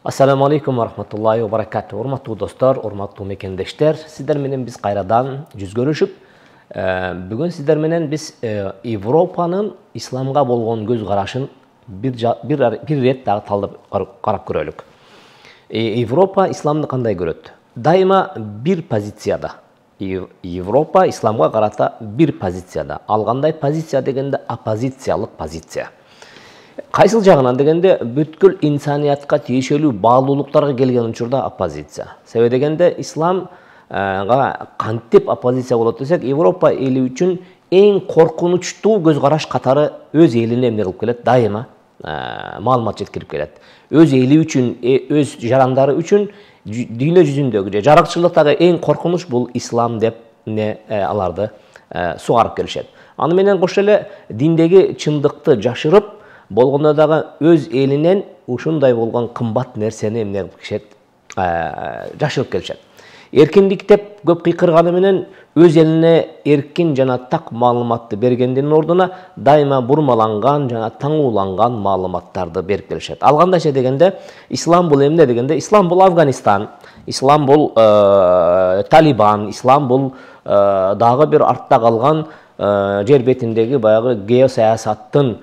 Assalamu alaikum wa rahmatullahi wa barakatuh. Урматтуу достор, урматтуу мекендештер, сиздер менен биз кайрадан жүз көрүшүп, бүгүн сиздер менен биз Европанын исламга болгон көз карашын бир рет дагы талдап карап көрөлүк. Европа исламды кандай көрөт? Дайыма бир позицияда. Европа исламга карата бир позицияда. Ал кандай позиция дегенде оппозициялык позиция. Кайсыл жагынан дегенде бүткүл инсаниятка тиешелүү баалуулуктарга келген учурда оппозиция. Себеби дегенде исламга кантип оппозиция болот десек, Европа эли үчүн эң коркунучтуу көз караш катары өз элине эмне кылып келет, дайыма маалымат жеткирип келет. Өз эли үчүн, өз жарандары үчүн дүйнө жүзүндөгү жаракчылыктагы эң коркунуч бул ислам деп аларды сугарып келишет. Аны менен кошо эле диндеги чындыкты жашырып болгондо дагы өз элинен ушундай болгон кымбат нерсени эмне кылып кишет, жашырып келишет. Эркиндик деп көп кыйкырганы менен өз элине эркин жана так маалыматты бергендин ордуна дайыма бурмаланган жана таңууланган маалыматтарды берип келишет. Ал кандайча дегенде, ислам бул эмне дегенде, ислам бул Афганистан, ислам бул Талибан, ислам бул дагы бир артта калган жер бетиндеги баягы геосаясаттын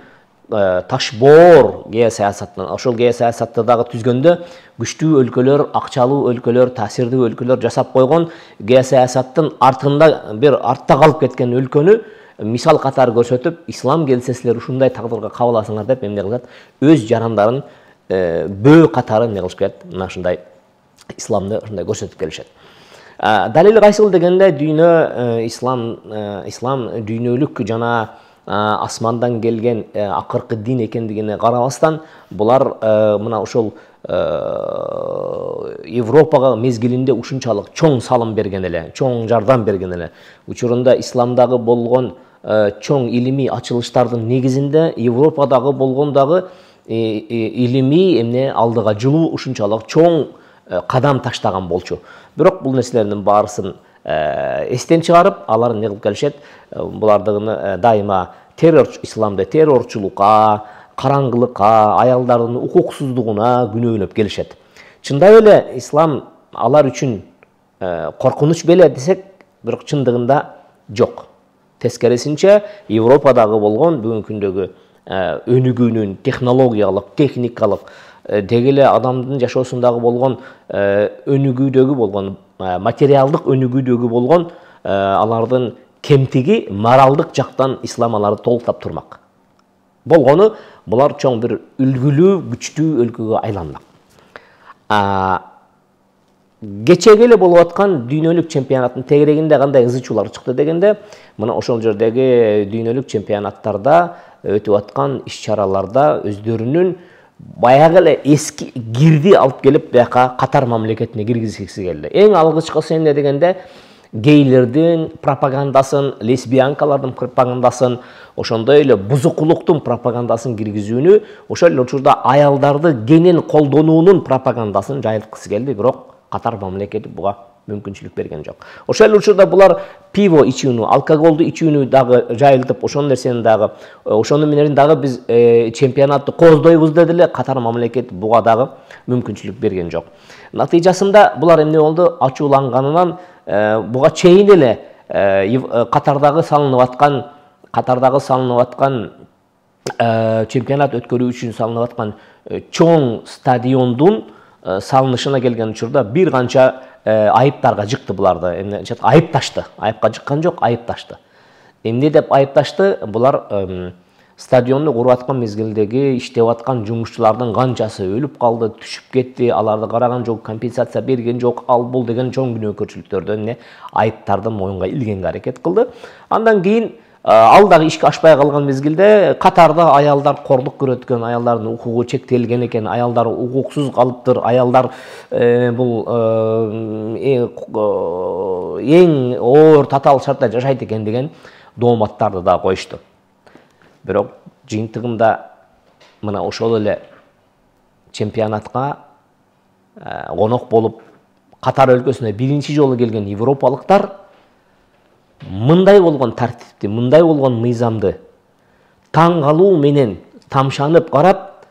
ташбоор геосаясаттан, ошол геосаясатты дагы түзгөндө күчтүү өлкөлөр, акчалуу өлкөлөр, таасирдүү өлкөлөр жасап койгон геосаясаттын артында бир артта калып кеткен өлкөнү мисал катары көрсөтүп, ислам келсе силер ушундай тагдырга кабыласыңар деп эмне кылат, өз жарандарын бөө катары эмне кылыш келет, мына ушундай исламды ушундай көрсөтүп келишет. Далили кайсыл дегенде, дүйнө ислам дүйнөлүк жана асмандан келген акыркы дин экендигине карабастан, булар мына ошол Европага мезгилинде ушунчалык чоң салым берген эле, чоң жардам берген эле. Учурунда исламдагы болгон чоң илимий ачылыштардын негизинде Европадагы болгон дагы илимий эмне алдыга жылуу ушунчалык чоң кадам таштаган болчу. Бирок бул нерселердин баарысын эстен чыгарып, алар эмне кылып келишет, булардыгы дайыма исламды террорчулукка, караңгылыкка, аялдардын укуксуздугуна күнөөлөп келишет. Чындап эле ислам алар үчүн коркунуч беле десек, бирок чындыгында жок. Тескерисинче, Европадагы болгон бүгүнкү күндөгү өнүгүүнүн технологиялык, техникалык, деги эле адамдын жашоосундагы болгон өнүгүүдөгү болгон, материалдык өнүгүүдөгү болгон алардын кемтиги моралдык жактан ислам аларды толуктап турмак. Болгону булар чоң бир үлгүлүү, күчтүү өлкөгө айланмак. Кечеги эле болуп аткан дүйнөлүк чемпионаттын тегерегинде кандай ызычуулар чыкты дегенде, мына ошол жердеги дүйнөлүк чемпионаттарда өтүп аткан иш-чараларда өздөрүнүн баягы эле эски кирди алып келип бияка Катар мамлекетине киргизгиси келди. Эң алгычкысы эмне дегенде, гейлердин пропагандасын, лесбиянкалардын пропагандасын, ошондой эле бузукулуктун пропагандасын киргизүүнү, ошол эле учурда аялдарды кенен колдонуунун пропагандасын жайылткысы келди, бирок Катар мамлекети буга мүмкүнчүлүк берген жок. Ошол эле учурда булар пиво ичүүнү, алкоголду ичүүнү дагы жайылтып, ошол нерсени дагы, ошону менен дагы биз чемпионатты кооздойбуз деди эле, Катар мамлекети буга дагы мүмкүнчүлүк берген жок. Натыйжасында булар эмне болду? Ачууланганынан буга чейин эле Катардагы салынып аткан чемпионат өткөрүү үчүн салынып аткан чоң стадиондун салынышына келген учурда бир канча айыптарга жыкты буларды. Айыпташты. Айыпка жыккан жок, айыпташты. Эмне деп айыпташты? Булар стадионду куруп аткан мезгилдеги иштеп аткан жумушчулардын канчасы өлүп калды, түшүп кетти, аларды караган жок, компенсация берген жок, ал бул деген чоң күнөөкөрчүлүктөрдөн айыптарды моюнга илгенге аракет кылды. Андан кийин ал дагы ишке ашпай калган мезгилде Катарда аялдар корлук көрөт экен, аялдардын укугу чектелген экен, аялдар укуксуз калыптыр, аялдар бул эң оор татаал шартта жашайт экен деген дооматтарды да коюшту. Бирок жыйынтыгында мына ошол эле чемпионатка конок болуп Катар өлкөсүнө биринчи жолу келген европалыктар мындай болгон тартипти, мындай болгон мыйзамды таң калуу менен тамшанып карап,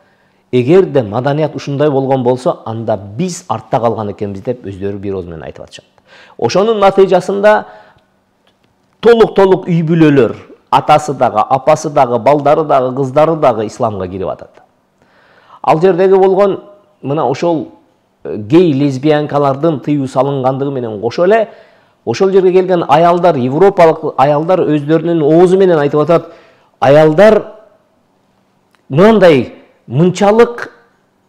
эгерде маданият ушундай болгон болсо, анда биз артта калган экенбиз деп өздөрү бир ооз менен айтып атышат. Ошонун натыйжасында толук үй бүлөлөр, атасы дагы, апасы дагы, балдары дагы, кыздары дагы исламга кирип атат. Ал жердеги болгон мына ошол гей лесбиянкалардын тыюу салынгандыгы менен кошо эле ошол жерге келген аялдар, европалык аялдар өздөрүнүн оозу менен айтып атат, аялдар мындай мынчалык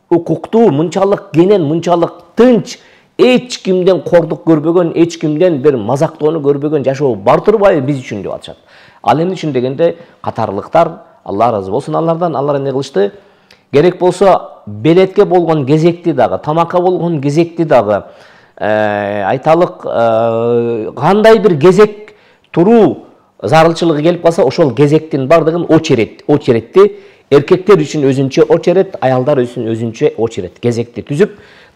укуктуу, мынчалык кенен, мынчалык тынч, эч кимден кордук көрбөгөн, эч кимден бир мазактоону көрбөгөн жашоо бар турбайбы биз үчүн деп атышат. Ал эмне үчүн дегенде, катарлыктар, Алла ыраазы болсун алардан, алар эмне кылышты? Керек болсо белетке болгон кезекти дагы, тамакка болгон кезекти дагы, айталык кандай бир кезек туруу зарылчылыгы келип калса, ошол кезектин бардыгын очередти эркектер үчүн өзүнчө очеред, аялдар үчүн өзүнчө очеред, кезекти түзүп,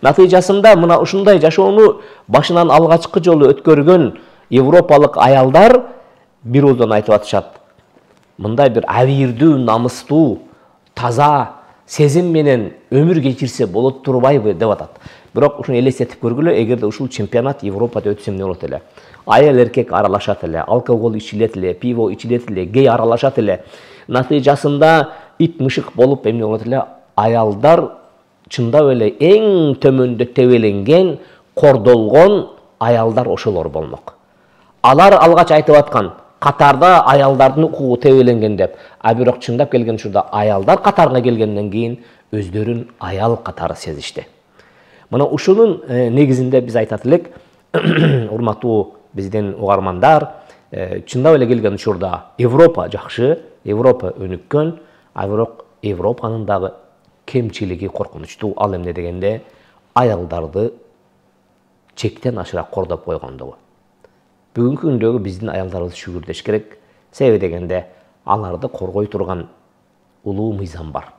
натыйжасында мына ушундай жашоону башынан алгачкы жолу өткөргөн европалык аялдар бир ооздон айтып атышат. Мындай бир абийирдүү, намыстуу, таза сезим менен өмүр кечирсе болот турбайбы деп атат. Бирок ушуну элестетип көргүлө, эгерде ушул чемпионат Европада өтсө эмне болот эле? Аял эркек аралашат эле, алкогол ичилет эле, пиво ичилет эле, гей аралашат эле. Натыйжасында ит мышык болуп эмне болот эле? Аялдар чындап эле эң төмөндө тебеленген, кордолгон аялдар ошолор болмок. Алар алгач айтып аткан, катарда аялдардын укугу тебеленген деп. А бирок чындап келген учурда аялдар катарына келгенден кийин өздөрүн аял катары сезишти. Мына ушунун негизинде биз айтат элек, урматтуу биздин угармандар, чындап эле келген учурда Европа жакшы, Европа өнүккөн, а бирок Европанын дагы кемчилиги коркунучтуу. Ал эмне дегенде, аялдарды чектен ашыраак кордоп койгондугу. Бүгүнкү күндөгү биздин аялдарыбыз шүгүрдеш керек. Себеби дегенде, аларды коргой турган улуу мыйзам бар.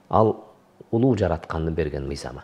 Ал улуу жараткандын берген мыйзамы.